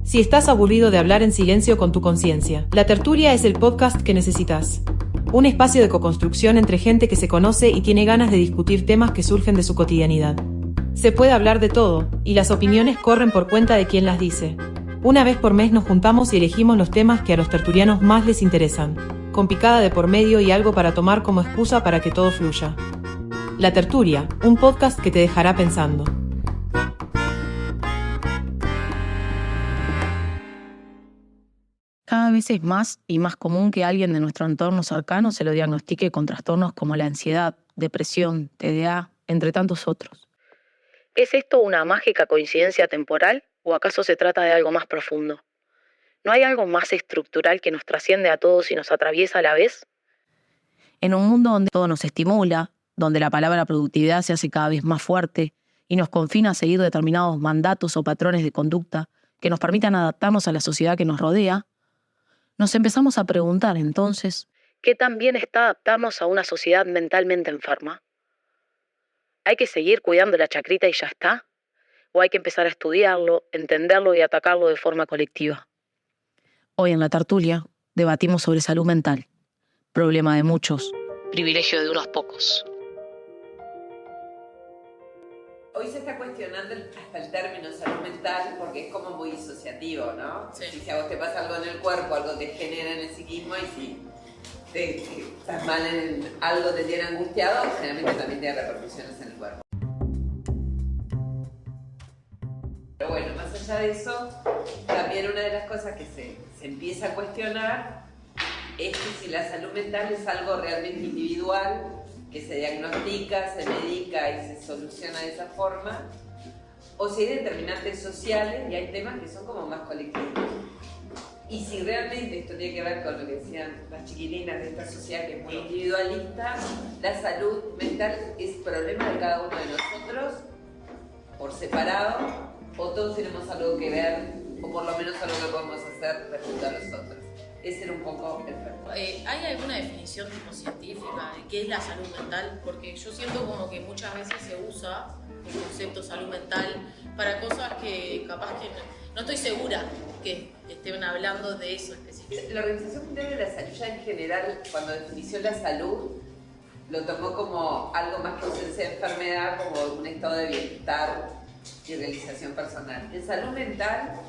Si estás aburrido de hablar en silencio con tu conciencia, La Tertulia es el podcast que necesitas. Un espacio de coconstrucción entre gente que se conoce y tiene ganas de discutir temas que surgen de su cotidianidad. Se puede hablar de todo, y las opiniones corren por cuenta de quien las dice. Una vez por mes nos juntamos y elegimos los temas que a los tertulianos más les interesan, con picada de por medio y algo para tomar como excusa para que todo fluya. La Tertulia, un podcast que te dejará pensando. Cada vez es más y más común que alguien de nuestro entorno cercano se lo diagnostique con trastornos como la ansiedad, depresión, TDA, entre tantos otros. ¿Es esto una mágica coincidencia temporal o acaso se trata de algo más profundo? ¿No hay algo más estructural que nos trasciende a todos y nos atraviesa a la vez? En un mundo donde todo nos estimula, donde la palabra productividad se hace cada vez más fuerte y nos confina a seguir determinados mandatos o patrones de conducta que nos permitan adaptarnos a la sociedad que nos rodea, nos empezamos a preguntar entonces, ¿qué tan bien está adaptarnos a una sociedad mentalmente enferma? ¿Hay que seguir cuidando la chacrita y ya está? ¿O hay que empezar a estudiarlo, entenderlo y atacarlo de forma colectiva? Hoy en La Tertulia debatimos sobre salud mental, problema de muchos, privilegio de unos pocos. Hoy se está cuestionando hasta el término salud mental porque es como muy disociativo, ¿no? Sí. Si a vos te pasa algo en el cuerpo, algo te genera en el psiquismo, y si estás mal en algo, te tiene angustiado, generalmente también tiene repercusiones en el cuerpo. Pero bueno, más allá de eso, también una de las cosas que se empieza a cuestionar es que si la salud mental es algo realmente individual, que se diagnostica, se medica y se soluciona de esa forma, o si hay determinantes sociales y hay temas que son como más colectivos. Y si realmente esto tiene que ver con lo que decían las chiquilinas de esta sociedad que es muy individualista, la salud mental es problema de cada uno de nosotros por separado, o todos tenemos algo que ver, o por lo menos algo que podemos hacer respecto a los otros. Ese era un poco el perfil. ¿Hay alguna definición tipo científica de qué es la salud mental? Porque yo siento como que muchas veces se usa el concepto salud mental para cosas que capaz que no estoy segura que estén hablando de eso específicamente. La Organización Mundial de la Salud ya en general, cuando definió la salud, lo tomó como algo más que ausencia de enfermedad, como un estado de bienestar y realización personal. En salud mental,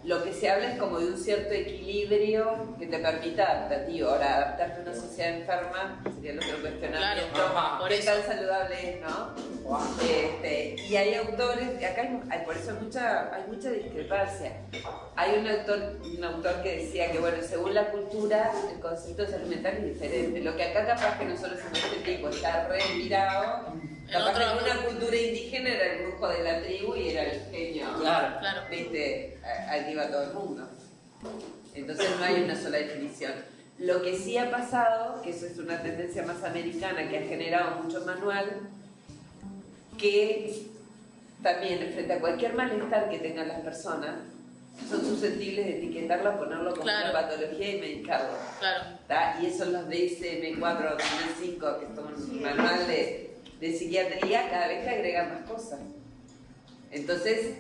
lo que se habla es como de un cierto equilibrio que te permita adaptativo. Ahora, adaptarte a una sociedad enferma sería el otro cuestionamiento. Claro, por ¿Qué eso. tan saludable es, no? Y hay autores, acá por eso hay mucha discrepancia. Hay un autor que decía que, bueno, según la cultura, el concepto de salud mental es diferente. Lo que acá capaz que nosotros en este tipo está re mirado, capaz que en una cultura indígena era el brujo de la tribu y era el genio. Claro. ¿Viste? Aquí va todo el mundo. Entonces no hay una sola definición. Lo que sí ha pasado, que eso es una tendencia más americana que ha generado mucho manual, que también frente a cualquier malestar que tengan las personas, son susceptibles de etiquetarla, ponerlo como una patología y medicarlo. Claro. ¿Tá? Y eso en los DSM-4 2005, que son un manual de psiquiatría, cada vez te agregan más cosas. Entonces,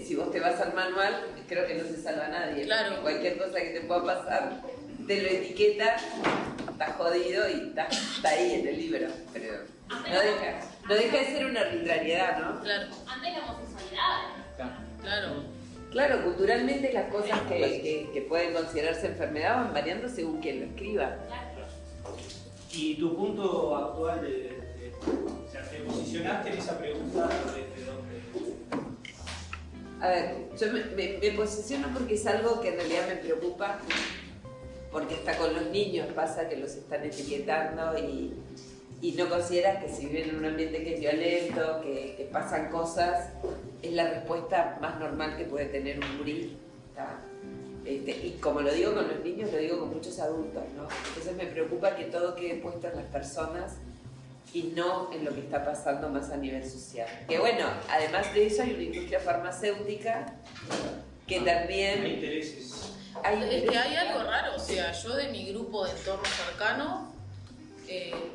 si vos te vas al manual, creo que no se salva nadie. Claro. Porque cualquier cosa que te pueda pasar, te lo etiqueta, estás jodido y está ahí en el libro. Pero no deja de ser una arbitrariedad, ¿no? Claro. Antes la homosexualidad. Claro. Claro, culturalmente las cosas que pueden considerarse enfermedad van variando según quien lo escriba. ¿Y tu punto actual o sea, te posicionaste en esa pregunta desde dónde? A ver, yo me posiciono porque es algo que en realidad me preocupa, porque hasta con los niños pasa que los están etiquetando y no consideras que si viven en un ambiente que es violento, que pasan cosas, es la respuesta más normal que puede tener un gurí. Y como lo digo con los niños, lo digo con muchos adultos, ¿no? Entonces me preocupa que todo quede puesto en las personas y no en lo que está pasando más a nivel social. Que bueno, además de eso hay una industria farmacéutica que también... Hay intereses. Es que hay algo raro, o sea, yo de mi grupo de entorno cercano,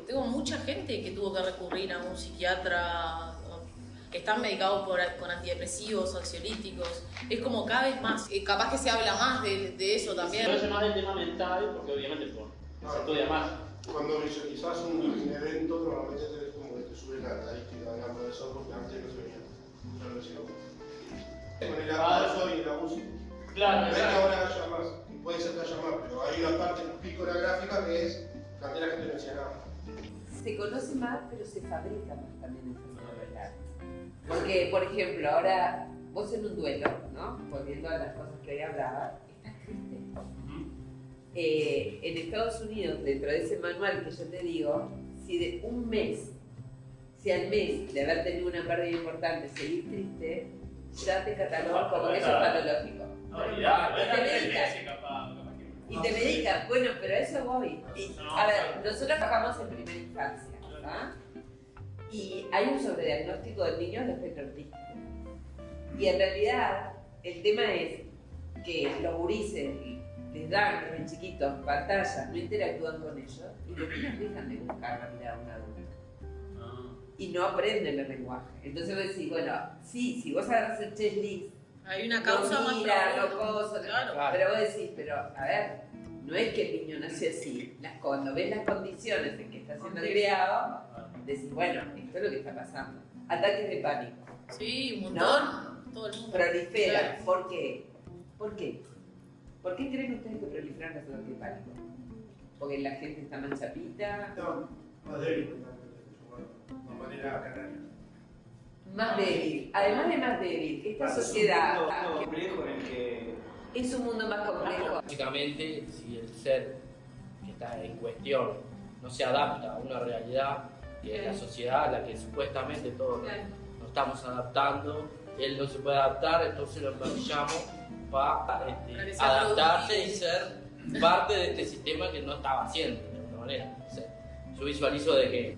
tengo mucha gente que tuvo que recurrir a un psiquiatra que están medicados con antidepresivos, ansiolíticos. Es como cada vez más. Capaz que se habla más de eso también. Se conoce más del tema mental porque obviamente se estudia más. Cuando visualizás un evento, normalmente tenés como que te sube la estadística de la profesor porque antes no se veía. Yo lo decía. Con el abuso y el abuso. Claro, no es que ahora haya más, y puede ser que haya más, pero hay una parte, un pico de la gráfica que es la cantidad de gente no decía nada. Se conoce más, pero se fabrica más también enfermedad. Porque, por ejemplo, ahora vos en un duelo, ¿no? Volviendo a las cosas que hoy hablaba, estás triste. En Estados Unidos, dentro de ese manual que yo te digo, si de un mes, si al mes de haber tenido una pérdida importante seguís triste, ya te catalogan como que eso es patológico. Y te medican, bueno, pero a eso voy. A ver, nosotros trabajamos en primera instancia, ¿verdad? Y hay un sobrediagnóstico de niños de espectro autístico. Y en realidad, el tema es que los gurises les dan desde chiquitos pantallas, no interactúan con ellos, y los niños dejan de buscar la mirada de un adulto. Y no aprenden el lenguaje. Entonces vos decís, bueno, sí, si vos agarras el checklist, hay una causa no más mira, no profunda. cosa, Claro. pero vos decís, pero a ver, no es que el niño nació así. Cuando ves las condiciones en que está siendo criado, decís, bueno, esto es lo que está pasando. Ataques de pánico. Sí, un montón. ¿No? Todo el mundo. Proliferan. Claro. ¿Por qué? ¿Por qué? ¿Por qué creen ustedes que proliferan los ataques de pánico? Porque la gente está más chapita. No, más débil, de manera canaria. Más débil. Además de más débil, esta sociedad Es un mundo complejo en el que es un mundo más complejo. Básicamente, si el ser que está en cuestión no se adapta a una realidad que es la sociedad a la que supuestamente todos nos estamos adaptando, él no se puede adaptar, entonces lo encaminamos para adaptarse y ser parte de este sistema que no estaba haciendo de alguna manera. O sea, yo visualizo de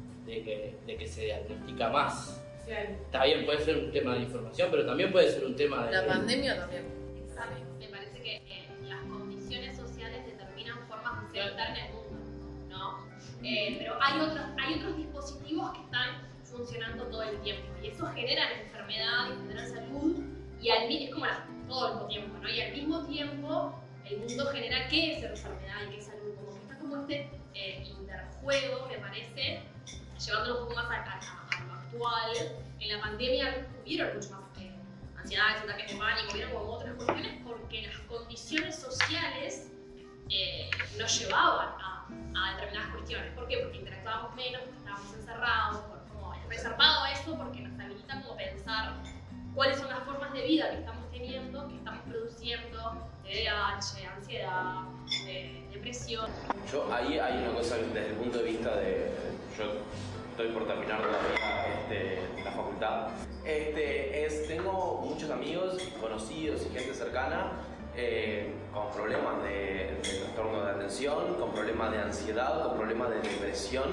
que se diagnostica más. Está bien, puede ser un tema de información, pero también puede ser un tema de... La pandemia también. Exacto. Me parece que las condiciones sociales determinan formas de estar en el mundo, ¿no? Pero hay otros dispositivos que están funcionando todo el tiempo y eso generan enfermedad y generan salud y es como todo el mismo tiempo, ¿no? Y al mismo tiempo el mundo genera qué es enfermedad y qué es salud, como que está como este interjuego, me parece, llevándolo un poco más a lo actual. En la pandemia hubieron mucho más ansiedades, ataques de pánico, hubieron como otras cuestiones porque las condiciones sociales nos llevaban a determinadas cuestiones. ¿Por qué? Porque interactuábamos menos, porque estábamos encerrados, como reservado a eso porque nos habilita como pensar cuáles son las formas de vida que estamos teniendo, que estamos produciendo, TDAH, ansiedad, depresión. Yo ahí hay una cosa desde el punto de vista de... Yo estoy por terminar la facultad. Tengo muchos amigos, conocidos y gente cercana con problemas de trastorno de atención, con problemas de ansiedad, con problemas de depresión.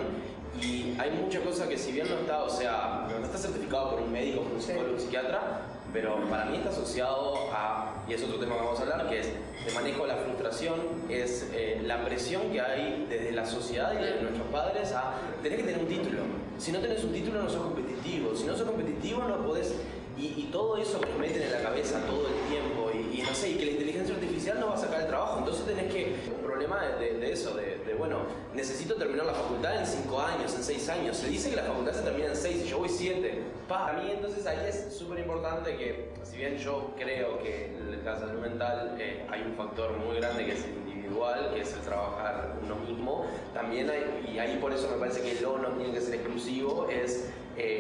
Y hay mucha cosa que si bien no está, o sea, no está certificado por un médico, por un psicólogo, un psiquiatra, pero para mí está asociado a, y es otro tema que vamos a hablar, que es el manejo de la frustración, es la presión que hay desde la sociedad y de nuestros padres a tener que tener un título. Si no tenés un título no sos competitivo, si no sos competitivo no podés, y todo eso que nos meten en la cabeza todo el tiempo, y no sé, y que la inteligencia artificial no va a sacar el trabajo, entonces tenés que, un problema de eso, bueno, necesito terminar la facultad en 5 años, en 6 años, se dice que la facultad se termina en 6 y yo voy 7, para mí entonces ahí es súper importante que, si bien yo creo que en la salud mental hay un factor muy grande que es individual, que es el trabajar uno mismo, también hay, y ahí por eso me parece que no tiene que ser exclusivo, es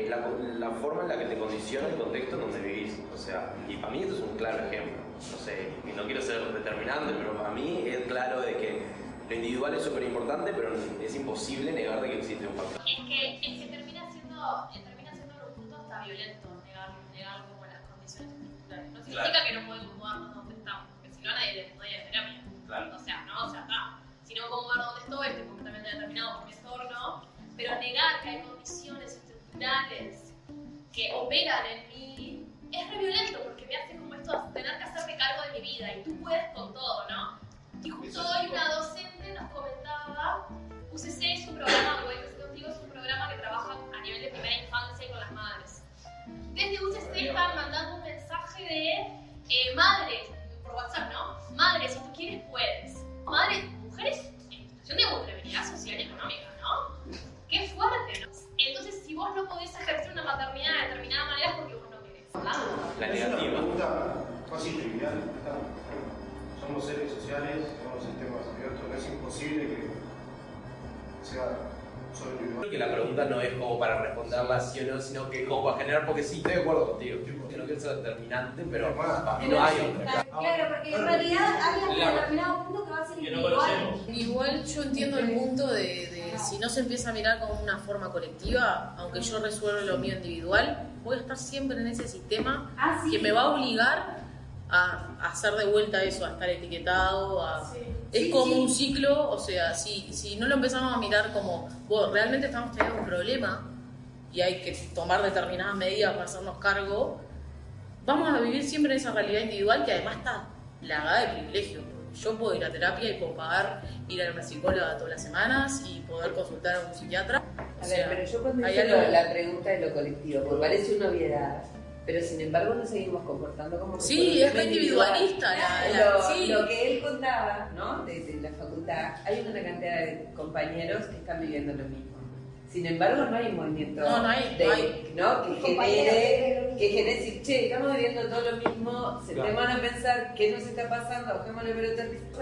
la forma en la que te condiciona el contexto en donde vivís, o sea, y para mí esto es un claro ejemplo, no sé, y no quiero ser determinante, pero para mí es claro de que lo individual es súper importante, pero es imposible negar de que existe un factor. Es que termina siendo en un punto hasta violento negar como las condiciones estructurales. No significa que no podemos mudarnos donde estamos, porque si no nadie le podía terapia. Claro. O sea, no, está. Si no puedo mudar donde estoy completamente determinado por mi entorno, pero negar que hay condiciones estructurales que operan en mí es re violento porque me hace como esto tener que hacerme cargo de mi vida y tú puedes con todo, ¿no? Y justo hoy una docente nos comentaba, UCC es un programa, contigo es un programa que trabaja a nivel de primera infancia y con las madres. desde UCC están mandando un mensaje de madres, por WhatsApp, ¿no? Madres, si tú quieres, puedes. Madres, mujeres en situación de vulnerabilidad social y económica, ¿no? Qué fuerte, ¿no? Entonces, si vos no podés ejercer una maternidad de determinada manera es porque vos no querés. La negativa. Es una pregunta fácil y trivial. Somos seres sociales, somos sistemas abiertos, no es imposible que sea solo individual. Creo que la pregunta no es como para responderla sí o no, sino que como para generar, porque sí, estoy de acuerdo contigo, que no quiero ser determinante, pero para mí no hay otra. Claro, porque en realidad hay hasta determinado punto que va a ser individual. Igual yo entiendo el punto de si no se empieza a mirar como una forma colectiva, aunque yo resuelva lo mío individual, voy a estar siempre en ese sistema que me va a obligar a hacer de vuelta eso, a estar etiquetado, es como un ciclo, o sea, si no lo empezamos a mirar como, bueno, realmente estamos teniendo un problema y hay que tomar determinadas medidas para hacernos cargo, vamos a vivir siempre en esa realidad individual que además está plagada de privilegios. Yo puedo ir a terapia y puedo pagar ir a una psicóloga todas las semanas y poder consultar a un psiquiatra. A ver, pero yo cuando hice la pregunta de lo colectivo, porque parece una obviedad, pero sin embargo nos seguimos comportando como que sí, es individualista. Lo que él contaba, ¿no? De la facultad, hay una cantidad de compañeros que están viviendo lo mismo. Sin embargo, no hay un movimiento que genere decir, che, estamos viviendo todo lo mismo, sentémonos a pensar qué nos está pasando, bajémosle, pero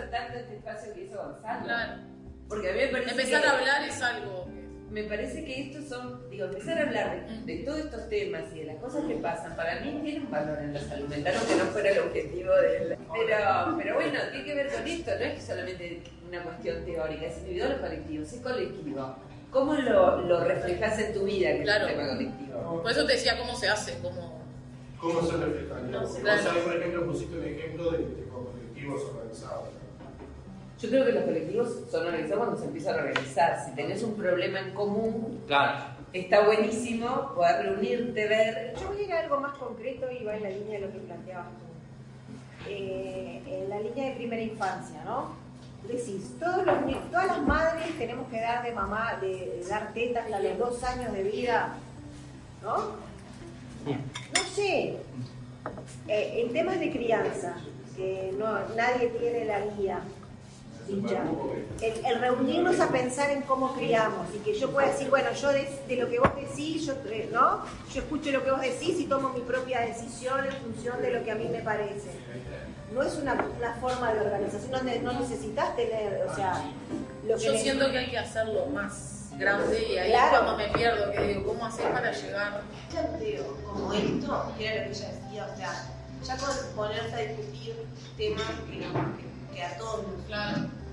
tanto este espacio que hizo avanzando. Claro. Porque a mí me parece empezar a hablar es algo. Me parece que estos son, empezar a hablar de todos estos temas y de las cosas que pasan, para mí tiene un valor en la salud mental, aunque no fuera el objetivo de él. Pero bueno, tiene que ver con esto, no es que solamente una cuestión teórica, es individual o colectivo, es colectivo. ¿Cómo lo reflejas en tu vida, que claro. Es un tema colectivo? Por eso te decía cómo se hace, ¿Cómo se refleja? No, Vos claro. ahí, por ejemplo, pusiste un ejemplo de colectivos organizados. Yo creo que los colectivos son organizados cuando se empiezan a organizar. Si tenés un problema en común, claro, está buenísimo poder reunirte, ver. Yo voy a ir a algo más concreto y va en la línea de lo que planteabas tú. En la línea de primera infancia, ¿no? Decís, todas las madres tenemos que dar de mamá, de dar tetas a los 2 años de vida, ¿no? No sé. En temas de crianza, que nadie tiene la guía. El reunirnos a pensar en cómo criamos y que yo pueda decir, bueno, yo de lo que vos decís, yo escucho lo que vos decís y tomo mi propia decisión en función de lo que a mí me parece. No es una forma de organización donde no necesitas tener, o sea, lo que yo siento que hay que hacerlo más grande y ahí claro. Es cuando me pierdo, que digo, ¿cómo hacer para llegar? Planteo como esto, que era lo que ella decía, o sea, ya con ponerse a discutir temas que a todos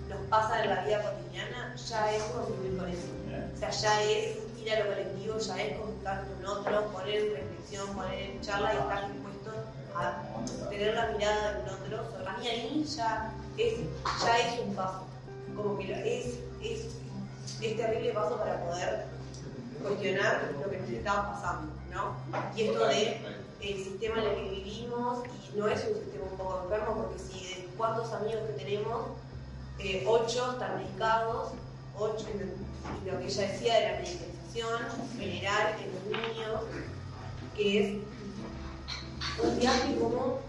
nos pasa en la vida cotidiana, ya es contribuir con eso. O sea, ya es ir a lo colectivo, ya es consultar con otros, poner en reflexión, poner en charla y estar dispuesto a tener la mirada del otro. Para mí ahí ya es un paso, como que es terrible paso para poder cuestionar lo que nos estaba pasando, ¿no? Y esto de el sistema en el que vivimos, y no es un sistema un poco enfermo, porque si de cuántos amigos que tenemos, 8 están medicados, 8, y lo que ella decía de la medicalización general en los niños, que es un viaje como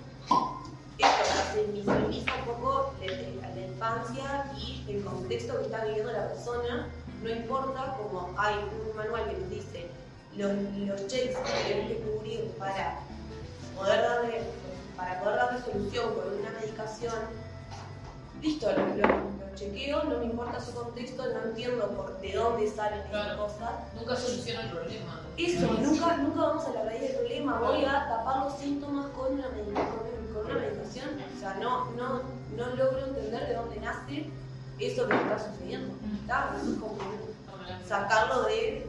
esto, se invisibiliza un poco la infancia y el contexto que está viviendo la persona, no importa, como hay un manual que nos dice los checks que tenemos que cubrir para poder darle solución con una medicación. Listo, los chequeo, no me importa su contexto, no entiendo de dónde salen esas cosas. Nunca soluciona el problema. Eso, nunca vamos a la raíz del problema, voy a tapar los síntomas con una medicación. O sea, no logro entender de dónde nace eso que está sucediendo. ¿Está? Eso es como sacarlo del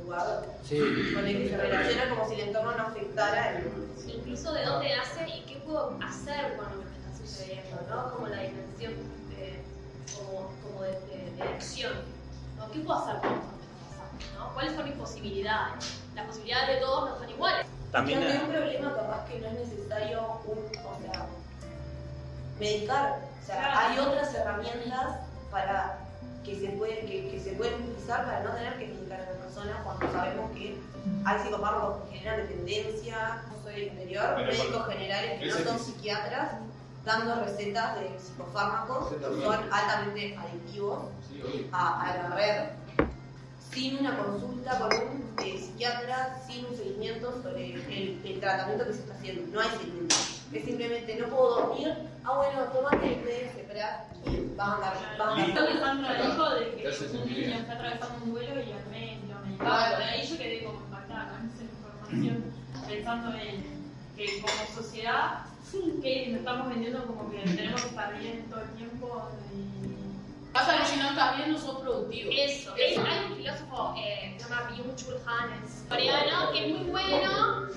lugar con el que se relaciona, como si el entorno no afectara incluso de dónde nace y qué puedo hacer con lo que me está sucediendo, ¿no? Como la dimensión de acción, ¿no? ¿Qué puedo hacer con esto que me está pasando, ¿no? ¿Cuáles son mis posibilidades? Las posibilidades de todos no son iguales. También hay un problema capaz que no es necesario medicar. O sea, hay otras herramientas para que se pueden utilizar para no tener que medicar a la persona cuando sabemos que hay psicofármacos que generan dependencia. Yo soy del interior, médicos generales que no son psiquiatras, dando recetas de psicofármacos que son altamente adictivos a la red, sin una consulta con un psiquiatra, sin un seguimiento sobre el tratamiento que se está haciendo. No hay seguimiento. Es simplemente no puedo dormir, bueno, tomate el espera y van a dar. Estoy pensando al hijo de que un niño está atravesando un duelo y al medio medicado. Ahí yo quedé como impactada con esa información, pensando en que como sociedad que nos estamos vendiendo como que tenemos que estar bien todo el tiempo. Pasa que si no estás bien no sos productivo. Eso. Hay un filósofo que se llama Byung-Chul Han, es coreano, que es muy bueno,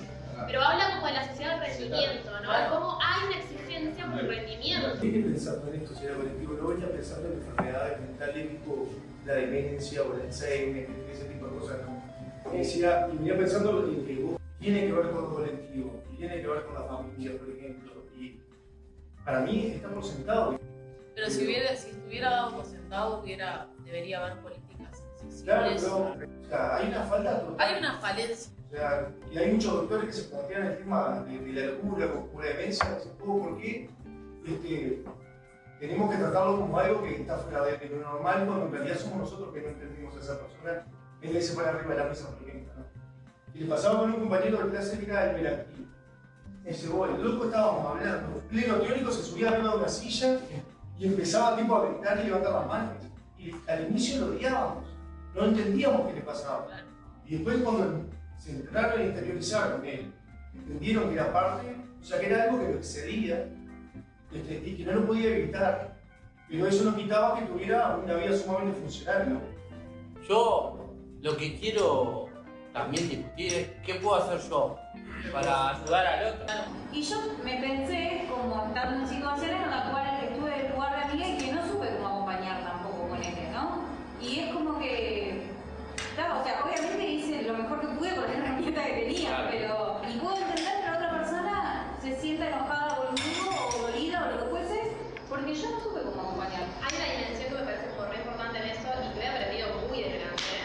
pero habla como de la sociedad del rendimiento, ¿no? Como hay una exigencia por el rendimiento. Estoy pensando en esto, sociedad colectiva, no venía pensando en enfermedades mentales tipo la demencia o el Alzheimer, ese tipo de cosas, ¿no? Y venía pensando en que vos tiene que ver con lo colectivo, tiene que ver con la familia, por ejemplo, y para mí está por sentado. Pero si estuviera dado por sentado, debería haber políticas sensibles. Claro, pero o sea, hay una falta total. Hay una falencia. O sea, y hay muchos doctores que se plantean el tema de la locura o la demencia, ¿por qué tenemos que tratarlo como algo que está fuera de lo normal cuando en realidad somos nosotros que no entendimos a esa persona en vez de se para arriba de la mesa, por ejemplo, ¿no? Y le pasaba con un compañero de clase que era hiperactivo. Ese el loco estábamos hablando, pleno teórico, se subía arriba de una silla y empezaba tipo a gritar y levantar las manos. Y al inicio lo odiábamos, no entendíamos qué le pasaba. Y después cuando se entraron a interiorizar con él, entendieron que era parte, o sea que era algo que lo excedía y que no lo podía evitar. Pero eso no quitaba que tuviera una vida sumamente funcional, ¿no? Yo lo que quiero también discutir es qué puedo hacer yo para ayudar al otro. Y yo me pensé como estando en situaciones en las cuales estuve en el lugar de amiga y que no supe cómo acompañar tampoco con él, ¿no? Y es como que, claro, o sea, obviamente hice lo mejor que pude con la herramienta que tenía, claro. Pero y puedo entender que la otra persona se sienta enojada conmigo o dolida o lo que fuese, porque yo no supe cómo acompañar. Hay una dimensión que me parece como re importante en eso y que he aprendido muy de grande,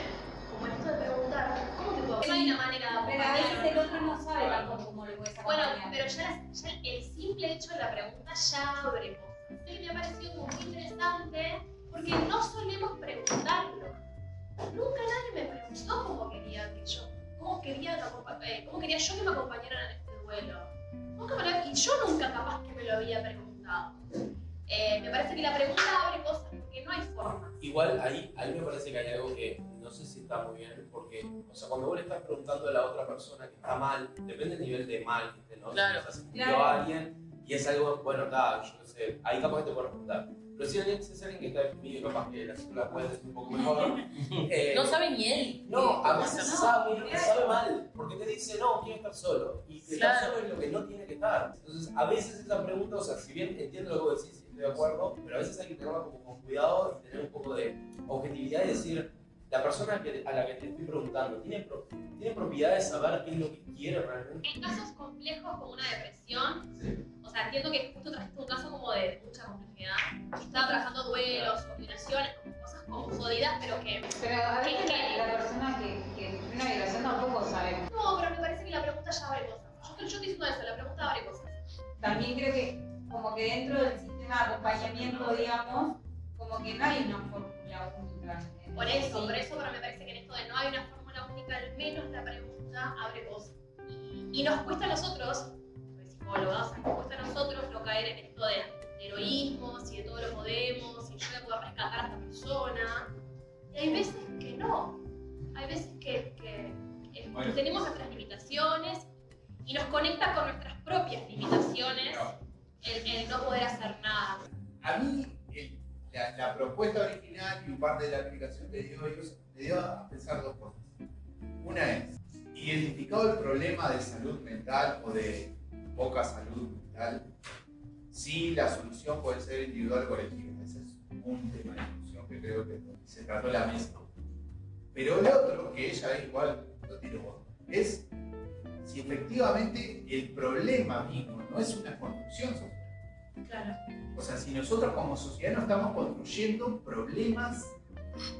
como esto de preguntar, ¿cómo te puedo? No hay una manera de acompañar. Pero a veces el otro no sabe tampoco cómo le puedes acompañar. Bueno, pero ya el simple hecho de la pregunta ya abre cosas. Sí, me ha parecido como muy interesante porque no solemos preguntarlo. Nunca nadie me preguntó cómo quería yo que me acompañaran en este duelo. Y yo nunca capaz que me lo había preguntado. Me parece que la pregunta abre cosas porque no hay forma. Igual ahí me parece que hay algo que no sé si está muy bien, porque, o sea, cuando vos le estás preguntando a la otra persona que está mal, depende del nivel de mal que esté, ¿no? Claro. Si se sintió a alguien y es algo, bueno, está, yo no sé, ahí capaz que te puedo preguntar. Pero si es alguien que está deprimido, capaz que la puede decir un poco mejor. No sabe ni él. No, a veces sabe mal, porque te dice, no, quiero estar solo. Y estar solo es lo que no tiene que estar. Entonces, a veces esa pregunta, o sea, si bien entiendo lo que vos decís, estoy de acuerdo, pero a veces hay que tenerla como con cuidado y tener un poco de objetividad y decir, la persona a la que te estoy preguntando, ¿tiene propiedad de saber qué es lo que quiere realmente? En casos complejos como una depresión, sí. O sea, entiendo que justo trajiste un caso como de mucha complejidad. Estaba trabajando duelos, violaciones, como cosas como jodidas, pero que... Pero a veces la persona que sufrió una violación tampoco sabe. No, pero me parece que la pregunta ya abre cosas. Yo estoy diciendo eso, la pregunta abre cosas. También creo que como que dentro del sistema de acompañamiento, digamos, como que no hay una fórmula única. Por eso, pero me parece que en esto de no hay una fórmula única, al menos la pregunta abre cosas. Y nos cuesta a nosotros, psicólogos, nos cuesta a nosotros no caer en esto de heroísmo, si de todo lo podemos, si yo voy a poder rescatar a esta persona. Y hay veces que no. Hay veces que tenemos nuestras limitaciones y nos conecta con nuestras propias limitaciones el no poder hacer nada. A mí, la propuesta original y parte de la aplicación me dio a pensar dos cosas. Una es, identificado el problema de salud mental o de poca salud mental, sí la solución puede ser individual o colectiva. Ese es un tema de discusión que creo que se trató en la mesa. Pero el otro, que ella igual lo tiró vos, es si efectivamente el problema mismo no es una construcción social. Claro. O sea, si nosotros como sociedad no estamos construyendo problemas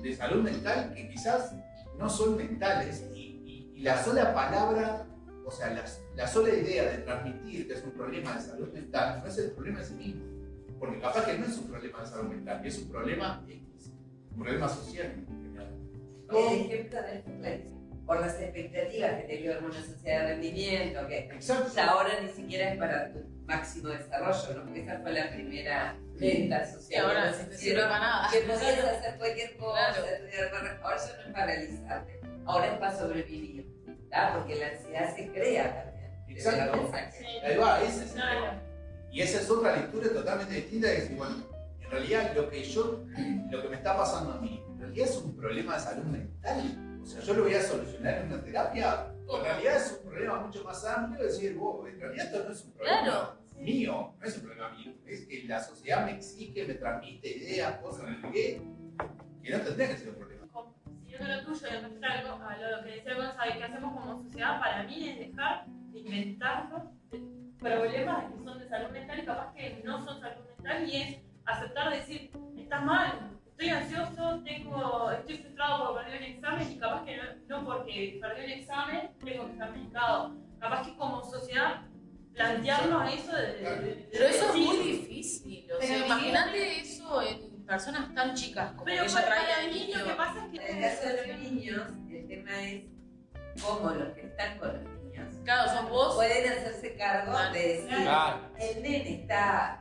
de salud mental que quizás no son mentales y la sola palabra, o sea, la sola idea de transmitir que es un problema de salud mental no es el problema en sí mismo, porque capaz que no es un problema de salud mental, que es un problema X, un problema social. El ejemplo de esto es por las expectativas que te dio en una sociedad de rendimiento, que ya ahora ni siquiera es para tu máximo desarrollo, ¿no? Porque esa fue la primera venta social. Ahora no te sirve para nada. Que podías hacer cualquier cosa, estudiar más. Ahora ya no es para realizarte, ahora es para sobrevivir, ¿tá? Porque la ansiedad se crea también. Exacto. Ahí va, ese es el tema. Y esa es otra lectura totalmente distinta de decir, bueno, en realidad lo que me está pasando a mí, en realidad es un problema de salud mental. O sea, yo lo voy a solucionar en una terapia, o en realidad es un problema mucho más amplio, decir, en realidad esto no es un problema mío, no es un problema mío, es que la sociedad me exige, me transmite ideas, cosas, que no tendría que ser un problema. Siguiendo lo tuyo y respecto a lo que decía Gonzalo, que hacemos como sociedad, para mí es dejar de inventarnos problemas que son de salud mental y capaz que no son salud mental, y es aceptar decir, estás mal, estoy ansioso, estoy frustrado porque perdí un examen, y capaz que no porque perdí un examen tengo que estar medicado. Capaz que como sociedad plantearnos eso pero eso es muy difícil. O sea, imagínate eso en personas tan chicas como pero ella traía para de mí niño. lo que pasa es que en el caso de los niños, el tema es cómo los que están con los niños. Claro, son vos. Pueden hacerse cargo de decir, el nene está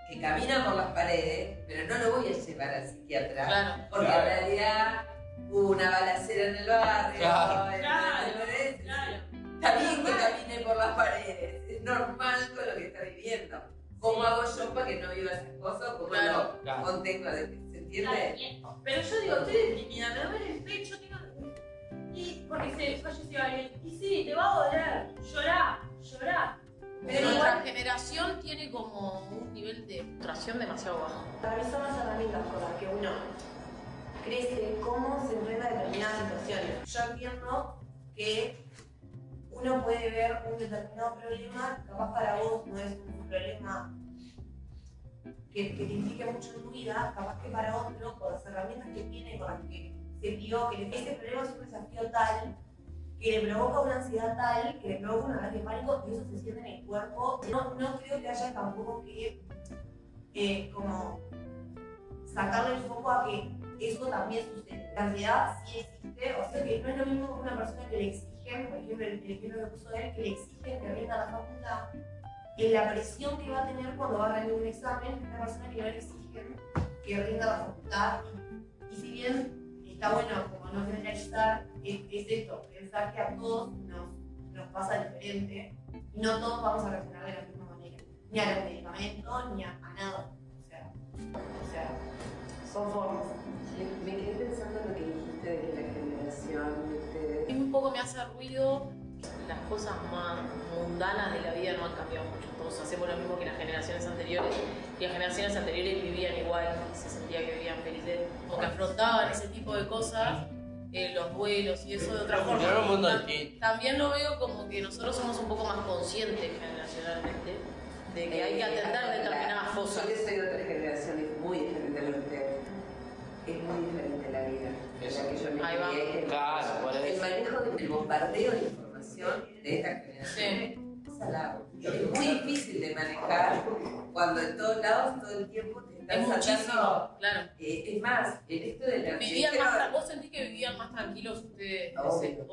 que camina por las paredes, pero no lo voy a llevar al psiquiatra, porque en realidad hubo una balacera en el barrio. Está bien que camine por las paredes, es normal con lo que está viviendo. ¿Cómo hago yo para que no viva esas cosas? ¿Cómo lo contengo? ¿Se entiende? Pero yo digo, estoy deprimida, me duele el pecho, y porque se falleció alguien. Y sí, te va a doler, llorá. Pero nuestra generación tiene como un nivel de frustración demasiado bajo. Para mí son las herramientas con las que uno crece, cómo se enfrenta a determinadas situaciones. Yo entiendo que uno puede ver un determinado problema, capaz para vos no es un problema que te implique mucho en tu vida, capaz que para otro, con las herramientas que tiene, con las que se crió, que ese problema es un desafío tal, que le provoca una ansiedad tal, que le provoca un ataque de pánico, y eso se siente en el cuerpo. No creo que haya tampoco que como sacarle el foco a que eso también sucede. La ansiedad sí existe, o sea que no es lo mismo que una persona que le exigen, por ejemplo el ejemplo que puso él, que le exigen que rinda la facultad, en la presión que va a tener cuando va a rendir un examen, una persona que no le exigen que rinda la facultad. Y si bien está bueno como no generalizar, es esto, pensar que a todos nos pasa diferente y no todos vamos a reaccionar de la misma manera, ni a los medicamentos, ni a nada. O sea, son formas. Me quedé pensando en lo que dijiste de que la generación de ustedes... Un poco me hace ruido las cosas más mundanas de la vida no han cambiado mucho. Todos hacemos lo mismo que las generaciones anteriores, y las generaciones anteriores vivían igual y se sentía que vivían felices, como que afrontaban ese tipo de cosas, los duelos y eso de otra forma. También lo veo como que nosotros somos un poco más conscientes generacionalmente de que hay que atender determinadas cosas. Yo que soy de otra generación, es muy diferente a lo que ustedes. Es muy diferente la vida en la que yo me crié. El manejo del bombardeo de información de esta generación es salado. Es muy difícil de manejar cuando en todos lados todo el tiempo te están sacando. Claro. Es más, en esto de la ¿Vos sentís que vivían más tranquilos ustedes? Obvio.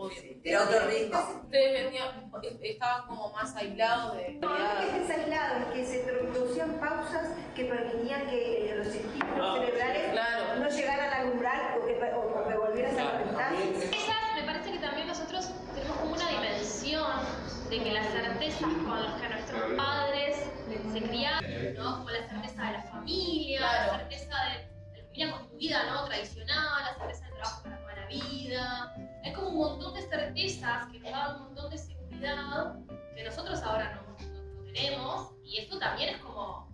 Era otro ritmo. Ustedes estaban como más aislados de... No es que estés aislado, es que se producían pausas que permitían que los estímulos cerebrales no llegaran al umbral o que volvieran a conectar. Me parece que también nosotros tenemos como una dimensión de que las certezas con las que nuestros padres se criaron, ¿no? Como la certeza de la familia, la certeza de la familia constituida, ¿no? Tradicional, la certeza del trabajo para toda la vida. Hay como un montón de certezas que nos dan un montón de seguridad que nosotros ahora no tenemos, y esto también es como,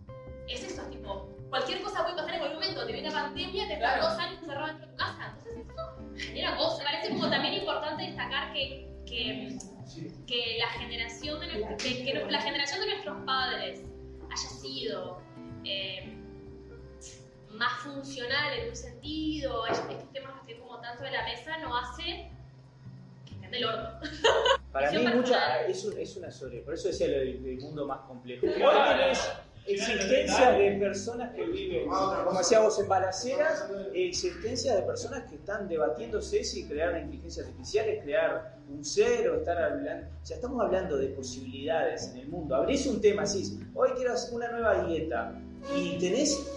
es eso, tipo, cualquier cosa puede pasar en cualquier momento, te viene una pandemia, te quedas 2 años encerrado dentro de tu casa, entonces eso genera cosas. Me parece como también importante destacar que la generación de nuestros padres haya sido más funcional en un sentido, estos temas que estén como tanto de la mesa, no hace que estén del orto. Para mí es una sobre, por eso decía lo del mundo más complejo. Pero hoy tenés existencia de personas que viven, como decíamos, en balaceras, existencia de personas que están debatiéndose si crear una inteligencia artificial es crear un ser o estar hablando. O sea, estamos hablando de posibilidades en el mundo. Abrís un tema, decís, hoy quiero hacer una nueva dieta y tenés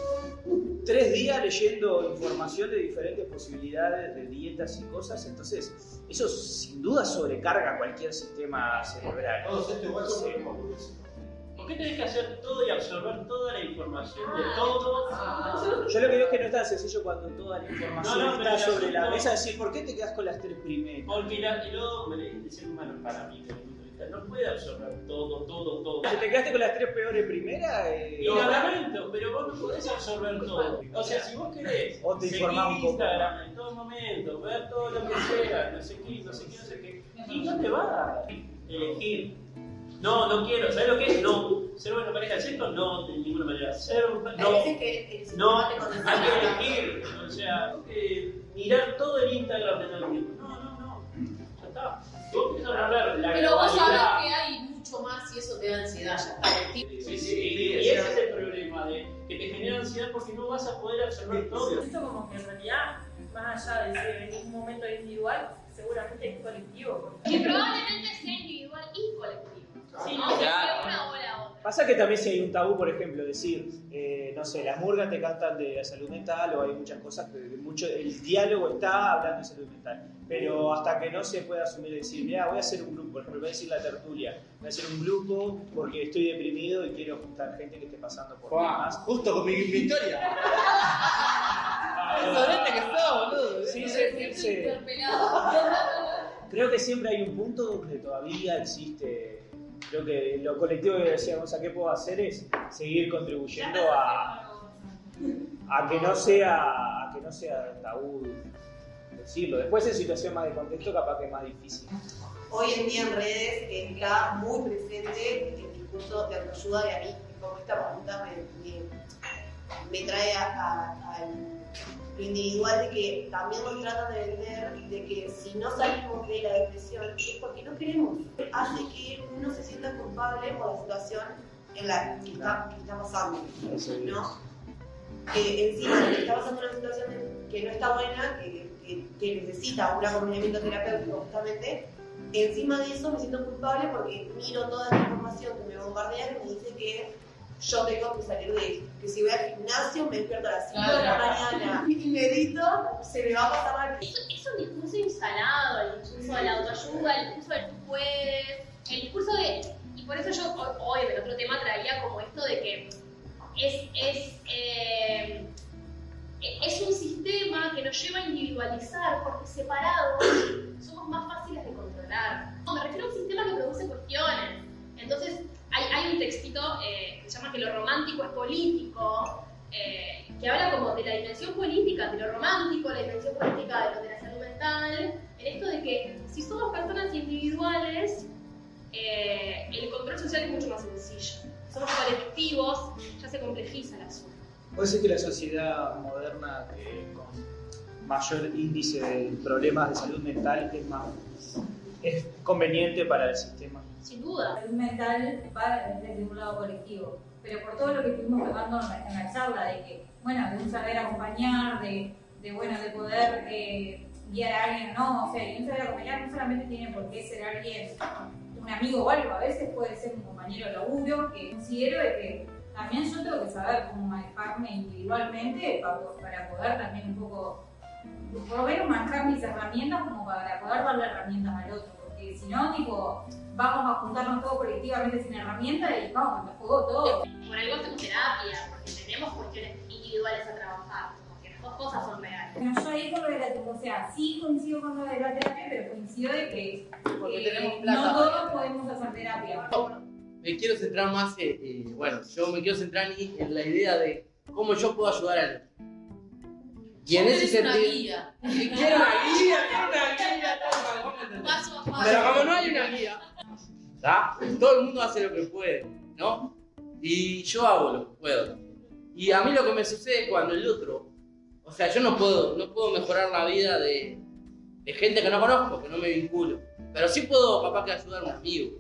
3 días leyendo información de diferentes posibilidades de dietas y cosas, entonces eso sin duda sobrecarga cualquier sistema cerebral. ¿Por qué tenés que hacer todo y absorber toda la información de todo? Yo lo que digo es que no es tan sencillo cuando toda la información está sobre la mesa, decir, ¿por qué te quedas con las 3 primeras? Porque el hombre, el ser humano, para mí, no puede absorber todo. Si te quedaste con las 3 peores primeras, y lo lamento, pero vos no podés absorber todo. O sea, si vos querés seguir Instagram en todo momento, ver todo lo que sea, no sé qué, y no te va a elegir. No quiero, ¿sabes lo que es? No. ¿Ser buena pareja de sexo? No, de ninguna manera. No, hay que elegir. O sea, mirar todo el Instagram de todo el tiempo. No. Ya está. Vos querés hablar la pero vos sabés que hay mucho más y eso te da ansiedad, ya está. Sí, y ese es el problema, de que te genera ansiedad porque no vas a poder absorber todo. Esto como que en realidad, más allá de ser en un momento individual, seguramente es colectivo. Que probablemente sea individual y colectivo. Sí, no, claro. Una o la otra. Pasa que también si hay un tabú, por ejemplo, decir, no sé, las murgas te cantan de la salud mental o hay muchas cosas que el diálogo está hablando de salud mental, pero hasta que no se pueda asumir y decir, mira, voy a hacer un grupo, por ejemplo, voy a decir la tertulia, voy a hacer un grupo porque estoy deprimido y quiero juntar gente que esté pasando por temas. Justo con mi historia. Sonete que sos, boludo. Sí, sentirse. Creo que siempre hay un punto donde todavía existe. Creo que lo colectivo que decíamos, ¿a qué puedo hacer? Es seguir contribuyendo a que no sea tabú decirlo. Después en situación más de contexto capaz que es más difícil. Hoy en día en redes está muy presente el discurso de autoayuda y a mí, como esta pregunta me trae a lo individual de que también nos tratan de vender de que si no salimos de la depresión es porque no queremos. Hace que uno se sienta culpable por la situación en la que está pasando, ¿no? Encima de que está pasando una situación que no está buena, que necesita un acompañamiento terapéutico justamente, encima de eso me siento culpable porque miro toda la información que me bombardea y me dice que yo tengo que salir de esto, que si voy al gimnasio me despierto a las 5 de la mañana y medito, se me va a pasar la vida. Es un discurso instalado, el discurso de la autoayuda, el discurso de tú puedes, el discurso de... Y por eso yo hoy en el otro tema traía como esto de que es un sistema que nos lleva a individualizar porque separados somos más fáciles de controlar. Me refiero a un sistema que produce cuestiones. Entonces, hay un textito que se llama Que lo romántico es político, que habla como de la dimensión política, de lo romántico, la dimensión política de la salud mental, en esto de que si somos personas individuales, el control social es mucho más sencillo. Somos colectivos, ya se complejiza el asunto. Puede ser que la sociedad moderna con mayor índice de problemas de salud mental es conveniente para el sistema. Sin duda. La salud mental va desde un lado colectivo, pero por todo lo que estuvimos tocando en la charla, de que, bueno, de un saber acompañar, de poder guiar a alguien, ¿no? O sea, y un saber acompañar no solamente tiene por qué ser alguien, un amigo o algo, a veces puede ser un compañero de laburo, que considero de que también yo tengo que saber cómo manejarme individualmente para poder también un poco, por lo menos manejar mis herramientas como para poder darle herramientas al otro, porque si no, tipo, vamos a juntarnos todos colectivamente sin herramientas y vamos a meter juego todo. Por algo hacemos terapia, porque tenemos cuestiones individuales a trabajar, porque las dos cosas son reales. Bueno, yo ahí con lo de la terapia, o sea, sí coincido con lo de la terapia, pero coincido de que tenemos plata. no todos podemos hacer terapia. Me quiero centrar más, yo me quiero centrar en la idea de cómo yo puedo ayudar al otro. Y en ese sentido... una guía. Quiero una guía. Paso a paso. Pero como no hay una guía, ¿tá? Todo el mundo hace lo que puede, ¿no? Y yo hago lo que puedo. Y a mí lo que me sucede cuando el otro O sea, yo no puedo mejorar la vida de gente que no conozco, que no me vinculo. Pero sí puedo, capaz que ayudar a un amigo,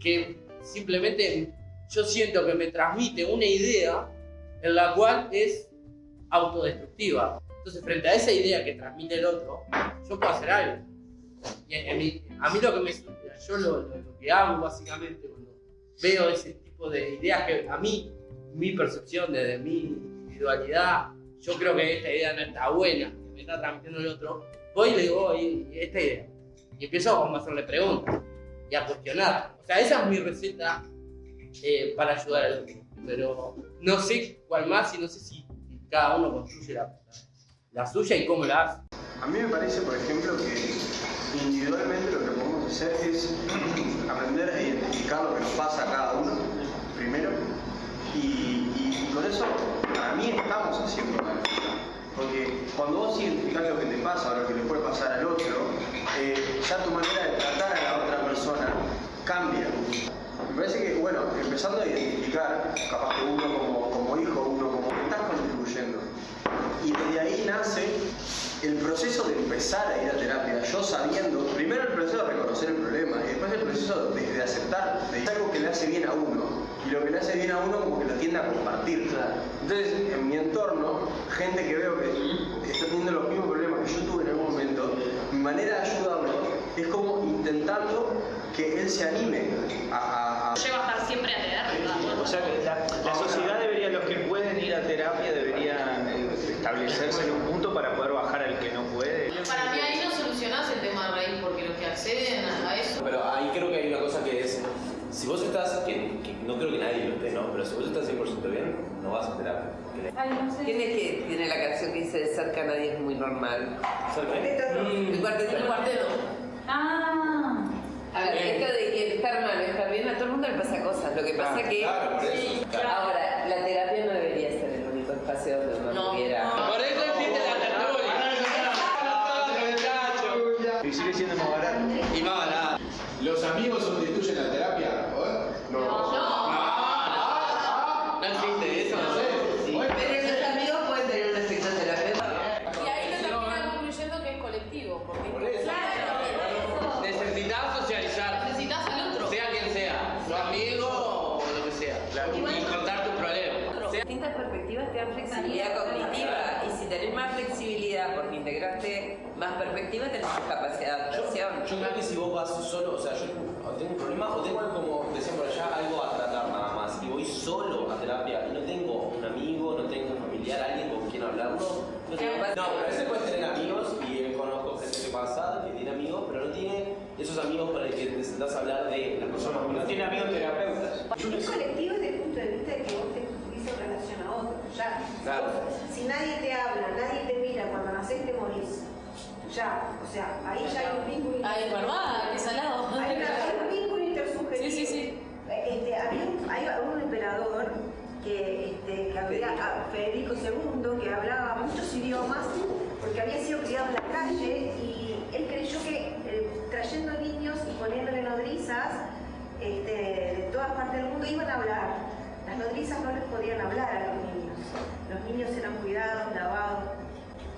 que simplemente yo siento que me transmite una idea en la cual es autodestructiva. Entonces, frente a esa idea que transmite el otro, yo puedo hacer algo. Y a mí lo que hago básicamente cuando veo ese tipo de ideas que a mí, mi percepción desde mi individualidad, yo creo que esta idea no está buena, que me está transmitiendo el otro, voy y le digo, oye, esta idea. Y empiezo a hacerle preguntas y a cuestionar. O sea, esa es mi receta para ayudar al otro. Pero no sé cuál más y no sé si cada uno construye la suya y cómo la hace. A mí me parece, por ejemplo, que individualmente lo que podemos hacer es aprender a identificar lo que nos pasa a cada uno, primero, y con eso, para mí, estamos haciendo algo. Porque cuando vos identificás lo que te pasa o lo que le puede pasar al otro, ya tu manera de tratar a la otra persona cambia. Me parece que, bueno, empezando a identificar, capaz que uno como hijo, uno como que estás contribuyendo. Y desde ahí nace el proceso de empezar a ir a terapia, yo sabiendo, primero el proceso de reconocer el problema y después el proceso de aceptar, de algo que le hace bien a uno. Y lo que le hace bien a uno como que lo tiende a compartir. Entonces, en mi entorno, gente que veo que está teniendo los mismos problemas que yo tuve en algún momento, mi manera de ayudarlo es como intentando que él se anime a... Lleva a estar siempre a terapia. O sea que la sociedad debería, los que pueden ir a terapia deberían establecerse en un punto para poder bajar al que no puede. Para mí ahí no solucionás el tema de raíz, porque los que acceden a eso... Pero ahí creo que hay una cosa que es, si vos estás, que no creo que nadie lo esté, ¿no? Pero si vos estás 100% bien, no vas a terapia. Tiene la canción que dice de cerca nadie es muy normal. El cuarteto. A ver, esto de que estar mal o estar bien, a todo el mundo le pasa cosas. Lo que pasa que... Ahora, la terapia no debería ser el único espacio donde uno pudiera... Por eso existe la tertulia. Y sigue siendo más barato. Y más barato. ¿Los amigos sustituyen la terapia? No existe eso, no sé. Pero los amigos pueden tener un efecto terapéutico. Y ahí lo terminan concluyendo que es colectivo, porque necesitas socializar. Necesitas al otro. Sea quien sea, tu amigo o lo que sea. Y contar tus problemas. Distintas perspectivas te dan flexibilidad cognitiva y si tenés más flexibilidad porque integraste más perspectivas tenés más capacidad de adaptación. Yo creo que si vos vas solo, o sea, yo tengo un problema o tengo algo, como decían por allá, algo a tratar nada más y voy solo a terapia y no tengo un amigo, no tengo un familiar, alguien con quien hablarlo, no tengo... No, pero a veces puedes tener amigos y conozco gente que pasa, que tiene amigos, pero no tiene esos amigos con los que te sentás a hablar de las personas. No tiene amigos terapeutas. Es colectivo desde el punto de vista de que vos te estuviste en relación a otro. Ya. Claro. Si nadie te habla, nadie te mira, cuando nacés te morís. Ya, o sea, ahí ya hay un vínculo. Ay, es verdad, qué salado. Hay un vínculo intersubjetivo. Sí. Había un emperador que había, Federico II, que hablaba muchos idiomas porque había sido criado en la calle y él creyó que trayendo niños y poniéndole nodrizas de todas partes del mundo iban a hablar. Las nodrizas no les podían hablar a los niños. Los niños eran cuidados, lavados.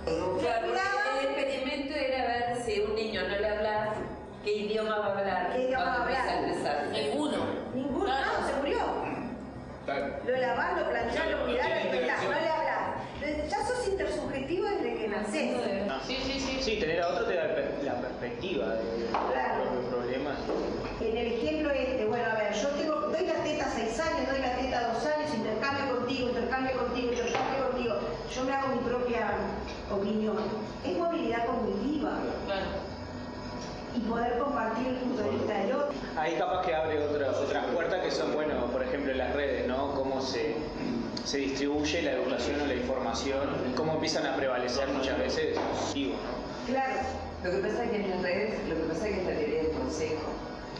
El experimento era ver si un niño no le habla, ¿qué idioma va a hablar? ¿Qué idioma va a hablar? Ninguno. Ninguno, no, se murió. Lo lavás, lo planchás, lo cuidás, lo alimentás, no le hablás. Ya sos intersubjetivo desde que nacés. Sí, tener a otro te da la perspectiva de los problemas. En el ejemplo bueno, a ver, yo doy la teta 6 años, doy la teta 2 años, intercambio contigo. Yo me hago mi propia opinión. Es movilidad cognitiva. Claro. Y poder compartir el punto de vista del otro. Ahí capaz que abre otras puertas que son, bueno, por ejemplo, las redes, ¿no? Cómo se distribuye la educación o la información y cómo empiezan a prevalecer muchas veces los positivos, ¿no? Claro. Lo que pasa es que en las redes, lo que pasa es que es la teoría del consejo.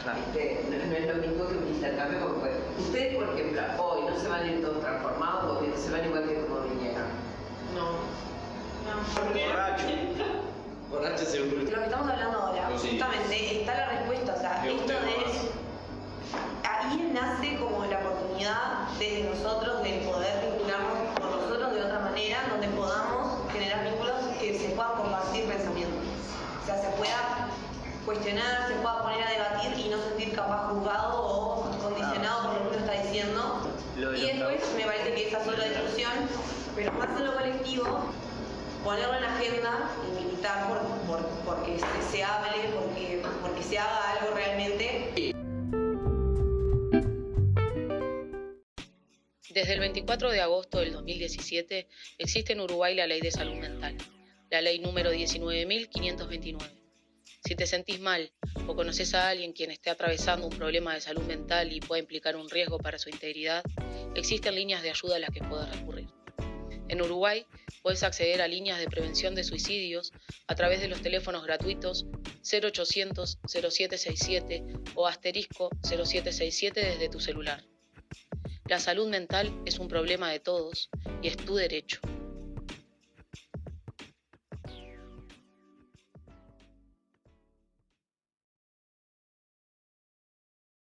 Claro. No es lo mismo que un intercambio como fue. Ustedes, por ejemplo, hoy no se van a ir todos transformados porque no se van igual que como vinieron. Borracho seguro. De lo que estamos hablando ahora, justamente está la respuesta, o sea, esto es... Ahí nace como la oportunidad desde nosotros de poder vincularnos con nosotros de otra manera, donde podamos generar reflexionar, se pueda poner a debatir y no sentir capaz juzgado o condicionado por lo que uno está diciendo. Y después me parece que esa sola discusión, pero más en lo colectivo, ponerlo en la agenda y militar porque se hable, porque se haga algo realmente. Desde el 24 de agosto del 2017 existe en Uruguay la Ley de Salud Mental, la ley número 19.529. Si te sentís mal o conoces a alguien quien esté atravesando un problema de salud mental y pueda implicar un riesgo para su integridad, existen líneas de ayuda a las que puedes recurrir. En Uruguay puedes acceder a líneas de prevención de suicidios a través de los teléfonos gratuitos 0800 0767 o asterisco 0767 desde tu celular. La salud mental es un problema de todos y es tu derecho.